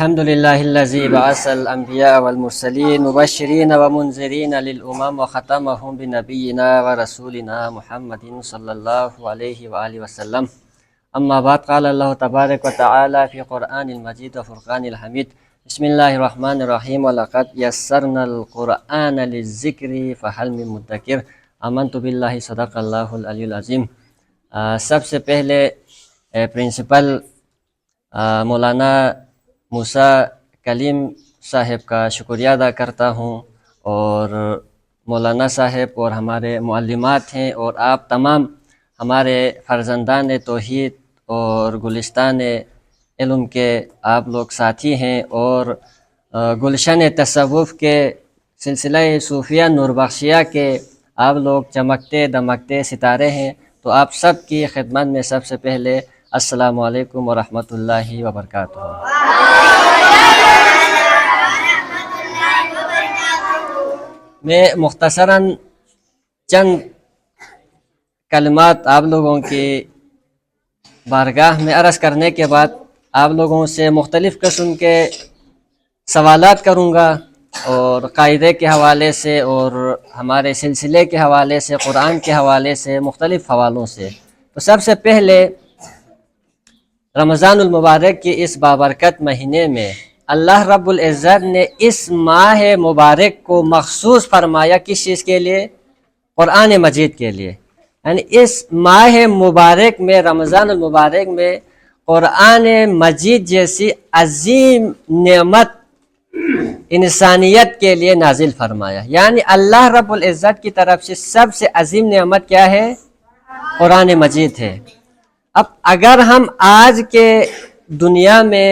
الحمد لله الذي بعث الأنبياء والمرسلين مبشرين ومنذرين للأمم وختمهم بنبينا ورسولنا محمد صلى الله عليه وآله وسلم. أما بعد، قال الله تبارك وتعالى في قرآن المجيد وفرقان الحميد: بسم الله الرحمن الرحيم ولقد يسرنا القرآن للذكر فهل من مدكر. آمنت بالله صدق اللہ العلی العظیم. سب سے پہلے پرنسپل مولانا موسیٰ کلیم صاحب کا شکریہ ادا کرتا ہوں، اور مولانا صاحب اور ہمارے معلمات ہیں، اور آپ تمام ہمارے فرزندان توحید اور گلستان علم کے آپ لوگ ساتھی ہیں، اور گلشن تصوف کے سلسلہ صوفیہ نور بخشیہ کے آپ لوگ چمکتے دمکتے ستارے ہیں. تو آپ سب کی خدمت میں سب سے پہلے السلام علیکم ورحمۃ اللہ وبرکاتہ. میں مختصراً چند کلمات آپ لوگوں کی بارگاہ میں عرض کرنے کے بعد آپ لوگوں سے مختلف قسم کے سوالات کروں گا، اور قاعدے کے حوالے سے اور ہمارے سلسلے کے حوالے سے، قرآن کے حوالے سے، مختلف حوالوں سے. تو سب سے پہلے رمضان المبارک کے اس بابرکت مہینے میں اللہ رب العزت نے اس ماہ مبارک کو مخصوص فرمایا. کس چیز کے لیے؟ قرآن مجید کے لیے. یعنی اس ماہ مبارک میں، رمضان المبارک میں، قرآن مجید جیسی عظیم نعمت انسانیت کے لیے نازل فرمایا. یعنی اللہ رب العزت کی طرف سے سب سے عظیم نعمت کیا ہے؟ قرآن مجید ہے. اب اگر ہم آج کے دنیا میں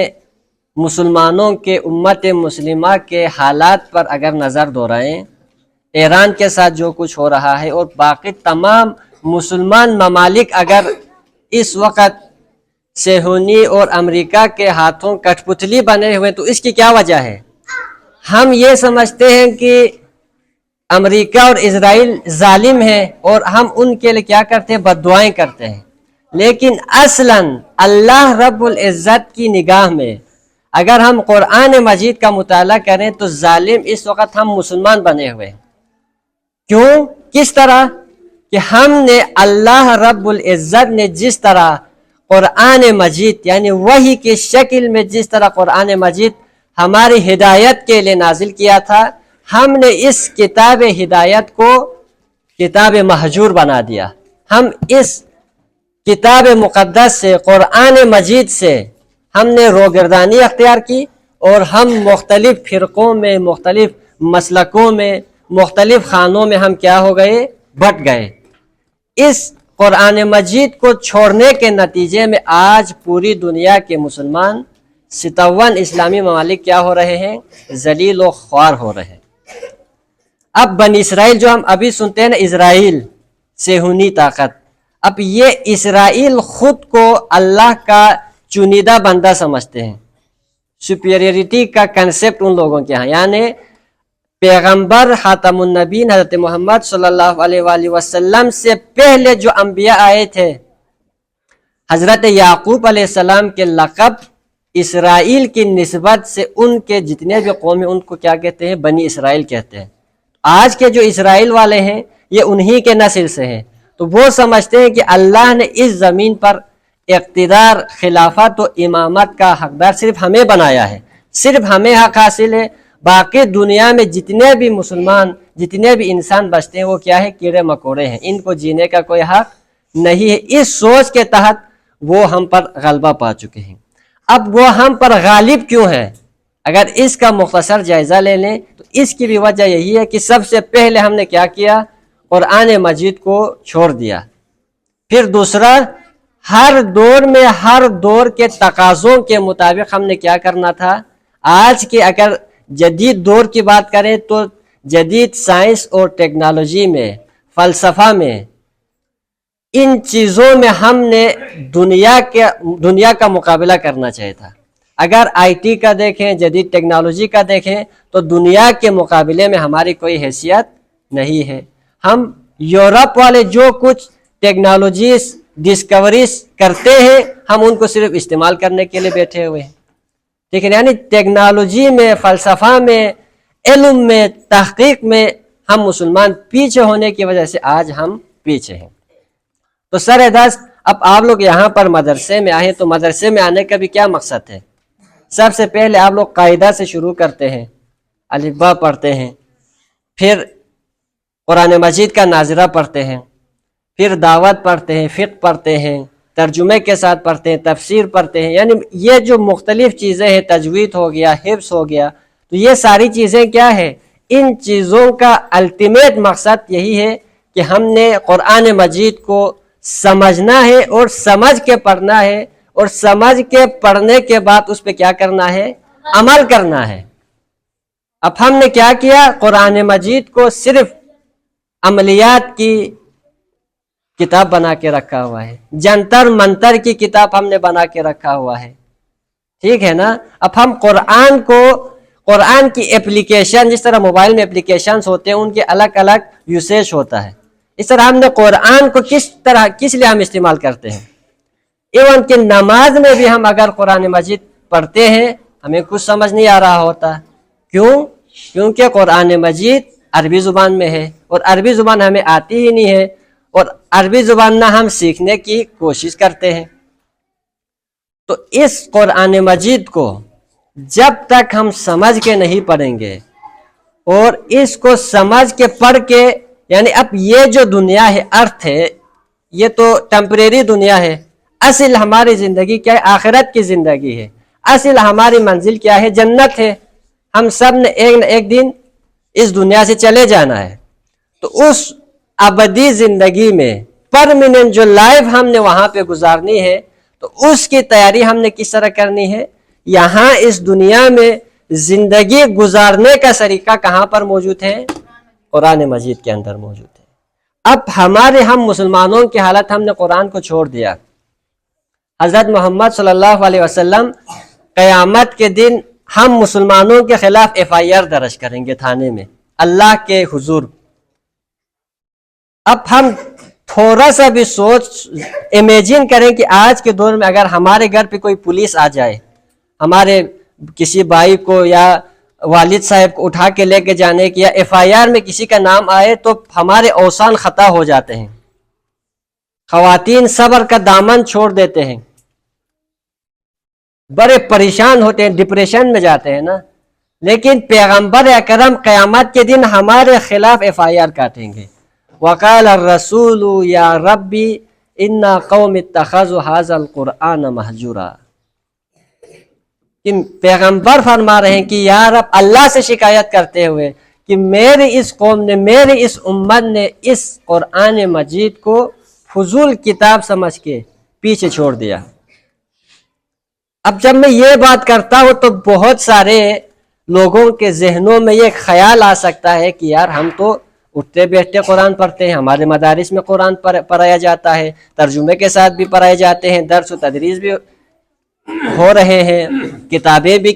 مسلمانوں کے، امت مسلمہ کے حالات پر اگر نظر دوڑائیں، ایران کے ساتھ جو کچھ ہو رہا ہے اور باقی تمام مسلمان ممالک اگر اس وقت صہیونی اور امریکہ کے ہاتھوں کٹھ پتلی بنے ہوئے، تو اس کی کیا وجہ ہے؟ ہم یہ سمجھتے ہیں کہ امریکہ اور اسرائیل ظالم ہیں، اور ہم ان کے لیے کیا کرتے ہیں؟ بد دعائیں کرتے ہیں. لیکن اصلاً اللہ رب العزت کی نگاہ میں اگر ہم قرآن مجید کا مطالعہ کریں تو ظالم اس وقت ہم مسلمان بنے ہوئے ہیں. کیوں؟ کس طرح کہ ہم نے اللہ رب العزت نے جس طرح قرآن مجید یعنی وحی کی شکل میں جس طرح قرآن مجید ہماری ہدایت کے لیے نازل کیا تھا، ہم نے اس کتاب ہدایت کو کتاب مہجور بنا دیا. ہم اس کتاب مقدس سے، قرآن مجید سے ہم نے روگردانی اختیار کی، اور ہم مختلف فرقوں میں، مختلف مسلکوں میں، مختلف خانوں میں ہم کیا ہو گئے؟ بٹ گئے. اس قرآن مجید کو چھوڑنے کے نتیجے میں آج پوری دنیا کے مسلمان 57 اسلامی ممالک کیا ہو رہے ہیں؟ ذلیل و خوار ہو رہے ہیں. اب بنی اسرائیل جو ہم ابھی سنتے ہیں نا، اسرائیل صہیونی طاقت، اب یہ اسرائیل خود کو اللہ کا چنیدہ بندہ سمجھتے ہیں. سپیریٹی کا کنسپٹ ان لوگوں کے ہاں، یعنی پیغمبر خاتم النبیین حضرت محمد صلی اللہ علیہ وآلہ وسلم سے پہلے جو انبیاء آئے تھے، حضرت یعقوب علیہ السلام کے لقب اسرائیل کی نسبت سے ان کے جتنے بھی قوم ہیں ان کو کیا کہتے ہیں؟ بنی اسرائیل کہتے ہیں. آج کے جو اسرائیل والے ہیں یہ انہی کے نسل سے ہیں. تو وہ سمجھتے ہیں کہ اللہ نے اس زمین پر اقتدار، خلافت و امامت کا حقدار صرف ہمیں بنایا ہے، صرف ہمیں حق حاصل ہے. باقی دنیا میں جتنے بھی مسلمان، جتنے بھی انسان بچتے ہیں وہ کیا ہے؟ کیڑے مکوڑے ہیں، ان کو جینے کا کوئی حق نہیں ہے. اس سوچ کے تحت وہ ہم پر غلبہ پا چکے ہیں. اب وہ ہم پر غالب کیوں ہے؟ اگر اس کا مختصر جائزہ لے لیں تو اس کی بھی وجہ یہی ہے کہ سب سے پہلے ہم نے کیا کیا؟ قرآن مجید کو چھوڑ دیا. پھر دوسرا، ہر دور میں ہر دور کے تقاضوں کے مطابق ہم نے کیا کرنا تھا؟ آج کے اگر جدید دور کی بات کریں تو جدید سائنس اور ٹیکنالوجی میں، فلسفہ میں، ان چیزوں میں ہم نے دنیا کا مقابلہ کرنا چاہیے تھا. اگر آئی ٹی کا دیکھیں، جدید ٹیکنالوجی کا دیکھیں تو دنیا کے مقابلے میں ہماری کوئی حیثیت نہیں ہے. ہم یورپ والے جو کچھ ٹیکنالوجیز ڈسکوریز کرتے ہیں، ہم ان کو صرف استعمال کرنے کے لیے بیٹھے ہوئے ہیں. ٹھیک ہے، یعنی ٹیکنالوجی میں، فلسفہ میں، علم میں، تحقیق میں ہم مسلمان پیچھے ہونے کی وجہ سے آج ہم پیچھے ہیں۔ تو سر دست اب آپ لوگ یہاں پر مدرسے میں آئے، تو مدرسے میں آنے کا بھی کیا مقصد ہے؟ سب سے پہلے آپ لوگ قاعدہ سے شروع کرتے ہیں، الف با پڑھتے ہیں، پھر قرآن مجید کا ناظرہ پڑھتے ہیں، پھر دعوت پڑھتے ہیں، فقہ پڑھتے ہیں، ترجمے کے ساتھ پڑھتے ہیں، تفسیر پڑھتے ہیں، یعنی یہ جو مختلف چیزیں ہیں، تجوید ہو گیا، حفظ ہو گیا، تو یہ ساری چیزیں کیا ہے؟ ان چیزوں کا الٹیمیٹ مقصد یہی ہے کہ ہم نے قرآن مجید کو سمجھنا ہے اور سمجھ کے پڑھنا ہے، اور سمجھ کے پڑھنے کے بعد اس پہ کیا کرنا ہے؟ عمل کرنا ہے۔ اب ہم نے کیا کیا؟ قرآن مجید کو صرف عملیات کی کتاب بنا کے رکھا ہوا ہے، جنتر منتر کی کتاب ہم نے بنا کے رکھا ہوا ہے، ٹھیک ہے نا؟ اب ہم قرآن کو، قرآن کی اپلیکیشن، جس طرح موبائل میں اپلیکیشنز ہوتے ہیں ان کے الگ الگ یوسیج ہوتا ہے، اس طرح ہم نے قرآن کو کس لیے ہم استعمال کرتے ہیں؟ ایون کہ نماز میں بھی ہم اگر قرآن مجید پڑھتے ہیں ہمیں کچھ سمجھ نہیں آ رہا ہوتا، کیونکہ قرآن مجید عربی زبان میں ہے، اور عربی زبان ہمیں آتی ہی نہیں ہے، اور عربی زبان نہ ہم سیکھنے کی کوشش کرتے ہیں۔ تو اس قرآن مجید کو جب تک ہم سمجھ کے نہیں پڑھیں گے، اور اس کو سمجھ کے پڑھ کے، یعنی اب یہ جو دنیا ہے، ارتھ ہے، یہ تو ٹیمپریری دنیا ہے، اصل ہماری زندگی کیا ہے؟ آخرت کی زندگی ہے، اصل ہماری منزل کیا ہے؟ جنت ہے۔ ہم سب نے ایک نہ ایک دن اس دنیا سے چلے جانا ہے، تو اس ابدی زندگی میں پرماننٹ جو لائف ہم نے وہاں پہ گزارنی ہے، تو اس کی تیاری ہم نے کس طرح کرنی ہے؟ یہاں اس دنیا میں زندگی گزارنے کا طریقہ کہاں پر موجود ہے؟ قرآن مجید کے اندر موجود ہے۔ اب ہم مسلمانوں کی حالت، ہم نے قرآن کو چھوڑ دیا۔ حضرت محمد صلی اللہ علیہ وسلم قیامت کے دن ہم مسلمانوں کے خلاف FIR درج کریں گے تھانے میں، اللہ کے حضور۔ اب ہم تھوڑا سا بھی امیجن کریں کہ آج کے دور میں اگر ہمارے گھر پہ کوئی پولیس آ جائے، ہمارے کسی بھائی کو یا والد صاحب کو اٹھا کے لے کے جانے کی، یا FIR میں کسی کا نام آئے، تو ہمارے اوسان خطا ہو جاتے ہیں، خواتین صبر کا دامن چھوڑ دیتے ہیں، بڑے پریشان ہوتے ہیں، ڈپریشن میں جاتے ہیں نا۔ لیکن پیغمبر اکرم قیامت کے دن ہمارے خلاف FIR کاٹیں گے۔ وقال الرسول یا ربی ان قوم اتخذوا هذا القرآن مہجورا، کہ پیغمبر فرما رہے ہیں کہ یا رب، اللہ سے شکایت کرتے ہوئے کہ میری اس قوم نے، میری اس امت نے اس قرآن مجید کو فضول کتاب سمجھ کے پیچھے چھوڑ دیا۔ اب جب میں یہ بات کرتا ہوں تو بہت سارے لوگوں کے ذہنوں میں یہ خیال آ سکتا ہے کہ یار ہم تو اٹھتے بیٹھتے قرآن پڑھتے ہیں، ہمارے مدارس میں قرآن پڑھایا جاتا ہے، ترجمے کے ساتھ بھی پڑھائے جاتے ہیں، درس و تدریس بھی ہو رہے ہیں، کتابیں بھی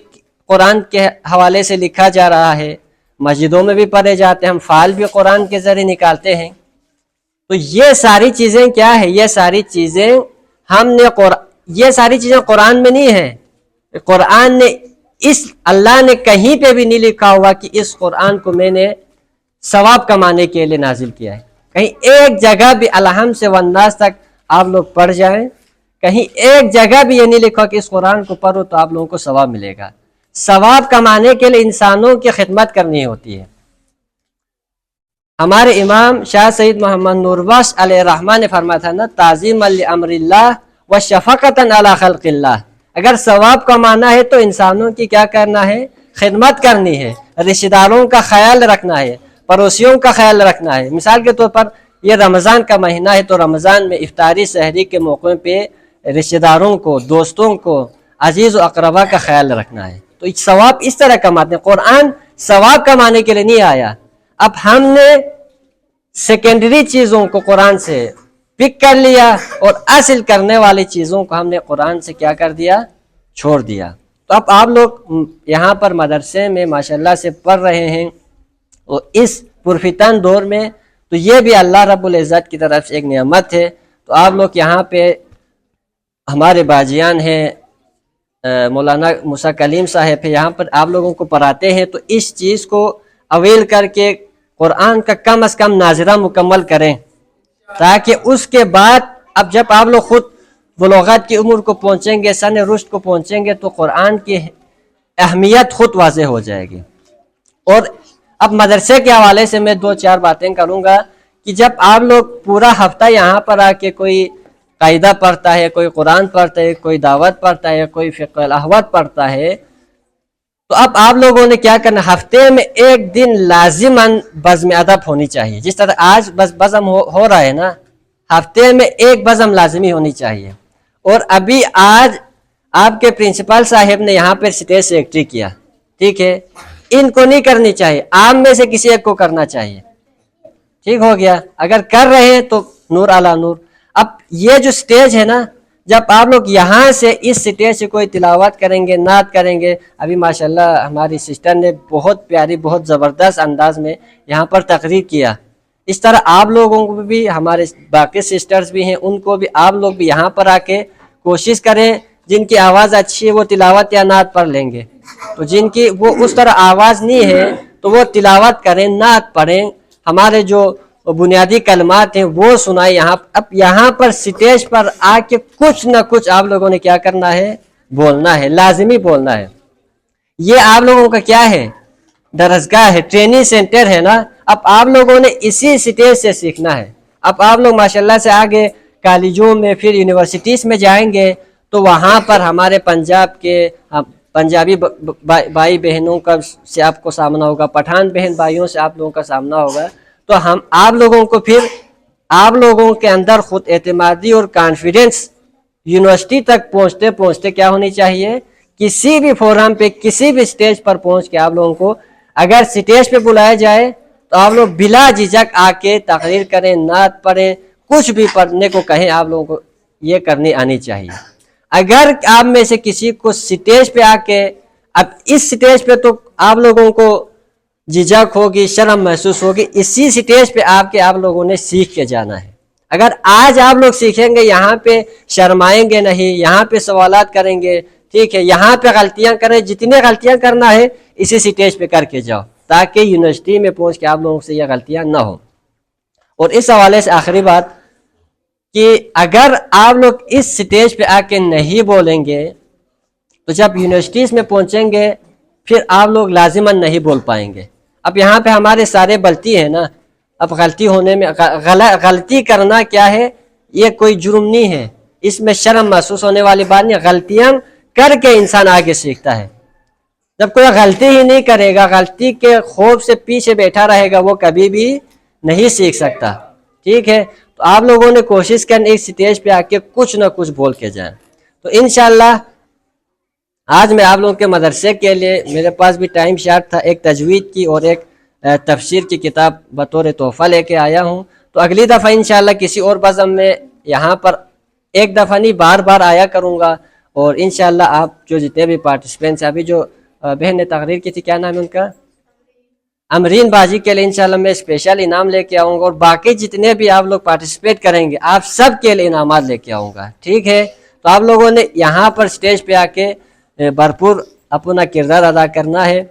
قرآن کے حوالے سے لکھا جا رہا ہے، مسجدوں میں بھی پڑھے جاتے ہیں، ہم فعال بھی قرآن کے ذریعے نکالتے ہیں۔ تو یہ ساری چیزیں کیا ہے؟ یہ ساری چیزیں یہ ساری چیزیں قرآن میں نہیں ہیں۔ قرآن نے اللہ نے کہیں پہ بھی نہیں لکھا ہوا کہ اس قرآن کو میں نے ثواب کمانے کے لیے نازل کیا ہے۔ کہیں ایک جگہ بھی الحم سے والناس تک آپ لوگ پڑھ جائیں، کہیں ایک جگہ بھی یہ نہیں لکھا کہ اس قرآن کو پڑھو تو آپ لوگوں کو ثواب ملے گا۔ ثواب کمانے کے لیے انسانوں کی خدمت کرنی ہوتی ہے۔ ہمارے امام شاہ سید محمد نور بخش علیہ الرحمہ نے فرمایا تھا نا، تعظیم لامر اللہ و شفقتا علی خلق اللہ، اگر ثواب کمانا ہے تو انسانوں کی کیا کرنا ہے؟ خدمت کرنی ہے، رشتہ داروں کا خیال رکھنا ہے، پڑوسیوں کا خیال رکھنا ہے۔ مثال کے طور پر یہ رمضان کا مہینہ ہے، تو رمضان میں افطاری سحری کے موقع پہ رشتہ داروں کو، دوستوں کو، عزیز و اقربا کا خیال رکھنا ہے۔ تو ثواب اس طرح کماتے ہیں۔ قرآن ثواب کمانے کے لیے نہیں آیا۔ اب ہم نے سیکنڈری چیزوں کو قرآن سے پک کر لیا، اور اصل کرنے والی چیزوں کو ہم نے قرآن سے کیا کر دیا؟ چھوڑ دیا۔ تو اب آپ لوگ یہاں پر مدرسے میں ماشاءاللہ سے پڑھ رہے ہیں، اور اس پرفتن دور میں، تو یہ بھی اللہ رب العزت کی طرف سے ایک نعمت ہے۔ تو آپ لوگ یہاں پہ ہمارے باجیان ہیں، مولانا موسیٰ کلیم صاحب ہے یہاں پر آپ لوگوں کو پڑھاتے ہیں، تو اس چیز کو اویل کر کے قرآن کا کم از کم ناظرہ مکمل کریں، تاکہ اس کے بعد اب جب آپ لوگ خود بلوغت کی عمر کو پہنچیں گے، سن رشد کو پہنچیں گے، تو قرآن کی اہمیت خود واضح ہو جائے گی۔ اور اب مدرسے کے حوالے سے میں 2-4 باتیں کروں گا کہ جب آپ لوگ پورا ہفتہ یہاں پر آ کے کوئی قاعدہ پڑھتا ہے، کوئی قرآن پڑھتا ہے، کوئی دعوت پڑھتا ہے، کوئی فقہ الاحوال پڑھتا ہے، تو اب آپ لوگوں نے کیا کرنا، ہفتے میں ایک دن لازماً بزم ادب ہونی چاہیے۔ جس طرح آج بزم ہو رہا ہے نا، ہفتے میں ایک بزم لازمی ہونی چاہیے۔ اور ابھی آج آپ کے پرنسپل صاحب نے یہاں پر اسٹیج سیکرٹری کیا، ٹھیک ہے، ان کو نہیں کرنی چاہیے، آپ میں سے کسی ایک کو کرنا چاہیے، ٹھیک ہو گیا۔ اگر کر رہے ہیں تو نور علی نور۔ اب یہ جو سٹیج ہے نا، جب آپ لوگ یہاں سے اس سٹیج سے کوئی تلاوت کریں گے، نعت کریں گے، ابھی ماشاءاللہ ہماری سسٹر نے بہت پیاری، بہت زبردست انداز میں یہاں پر تقریر کیا، اس طرح آپ لوگوں کو بھی، ہمارے باقی سسٹرز بھی ہیں، ان کو بھی آپ لوگ بھی یہاں پر آ کے کوشش کریں، جن کی آواز اچھی ہے وہ تلاوت یا نعت پڑھ لیں گے، تو جن کی وہ اس طرح آواز نہیں ہے تو وہ تلاوت کریں، نعت پڑھیں، ہمارے جو بنیادی کلمات ہیں وہ سنائیں یہاں۔ اب یہاں پر سٹیج پر آ کے کچھ نہ کچھ آپ لوگوں نے کیا کرنا ہے، بولنا ہے، لازمی بولنا ہے۔ یہ آپ لوگوں کا کیا ہے، درسگاہ ہے، ٹریننگ سینٹر ہے نا۔ اب آپ لوگوں نے اسی سٹیج سے سیکھنا ہے۔ اب آپ لوگ ماشاءاللہ سے آگے کالجوں میں، پھر یونیورسٹیز میں جائیں گے تو وہاں پر ہمارے پنجاب کے پنجابی بھائی بہنوں کا سے آپ کو سامنا ہوگا، پٹھان بہن بھائیوں سے آپ لوگوں کا سامنا ہوگا، تو آپ لوگوں کو پھر آپ لوگوں کے اندر خود اعتمادی اور کانفیڈنس یونیورسٹی تک پہنچتے پہنچتے کیا ہونی چاہیے، کسی بھی فورم پہ، کسی بھی سٹیج پر پہنچ کے آپ لوگوں کو اگر سٹیج پہ بلایا جائے تو آپ لوگ بلا جھجک آ کے تقریر کریں، نعت پڑھیں، کچھ بھی پڑھنے کو کہیں، آپ لوگوں کو یہ کرنی آنی چاہیے۔ اگر آپ میں سے کسی کو سٹیج پہ آ کے، اب اس سٹیج پہ تو آپ لوگوں کو جھجک ہوگی، شرم محسوس ہوگی، اسی سٹیج پہ آپ لوگوں نے سیکھ کے جانا ہے۔ اگر آج آپ لوگ سیکھیں گے، یہاں پہ شرمائیں گے نہیں، یہاں پہ سوالات کریں گے، ٹھیک ہے، یہاں پہ غلطیاں کریں، جتنے غلطیاں کرنا ہے اسی سٹیج پہ کر کے جاؤ، تاکہ یونیورسٹی میں پہنچ کے آپ لوگوں سے یہ غلطیاں نہ ہوں۔ اور اس حوالے سے آخری بات کہ اگر آپ لوگ اس سٹیج پہ آ کے نہیں بولیں گے تو جب یونیورسٹیز میں پہنچیں گے پھر آپ لوگ لازماً نہیں بول پائیں گے۔ اب یہاں پہ ہمارے سارے غلطی ہے نا، اب غلطی ہونے میں غلطی کرنا کیا ہے، یہ کوئی جرم نہیں ہے، اس میں شرم محسوس ہونے والی بات نہیں، غلطیاں کر کے انسان آگے سیکھتا ہے۔ جب کوئی غلطی ہی نہیں کرے گا، غلطی کے خوف سے پیچھے بیٹھا رہے گا، وہ کبھی بھی نہیں سیکھ سکتا، ٹھیک ہے۔ تو آپ لوگوں نے کوشش کرنی ایک سٹیج پہ آ کے کچھ نہ کچھ بول کے جائیں۔ تو انشاءاللہ آج میں آپ لوگوں کے مدرسے کے لیے، میرے پاس بھی ٹائم شارٹ تھا، ایک تجوید کی اور ایک تفسیر کی کتاب بطور تحفہ لے کے آیا ہوں۔ تو اگلی دفعہ انشاءاللہ کسی اور بزم میں یہاں پر ایک دفعہ نہیں بار بار آیا کروں گا، اور انشاءاللہ آپ جو جتنے بھی پارٹیسپینٹس، ابھی جو بہن نے تقریر کی تھی، کیا نام ہے ان کا، امرین بازی، کے لیے انشاءاللہ میں اسپیشل انعام لے کے آؤں گا، اور باقی جتنے بھی آپ لوگ پارٹیسپیٹ کریں گے آپ سب کے لیے انعامات لے کے آؤں گا، ٹھیک ہے۔ تو آپ لوگوں نے یہاں پر سٹیج پہ آ کے بھرپور اپنا کردار ادا کرنا ہے۔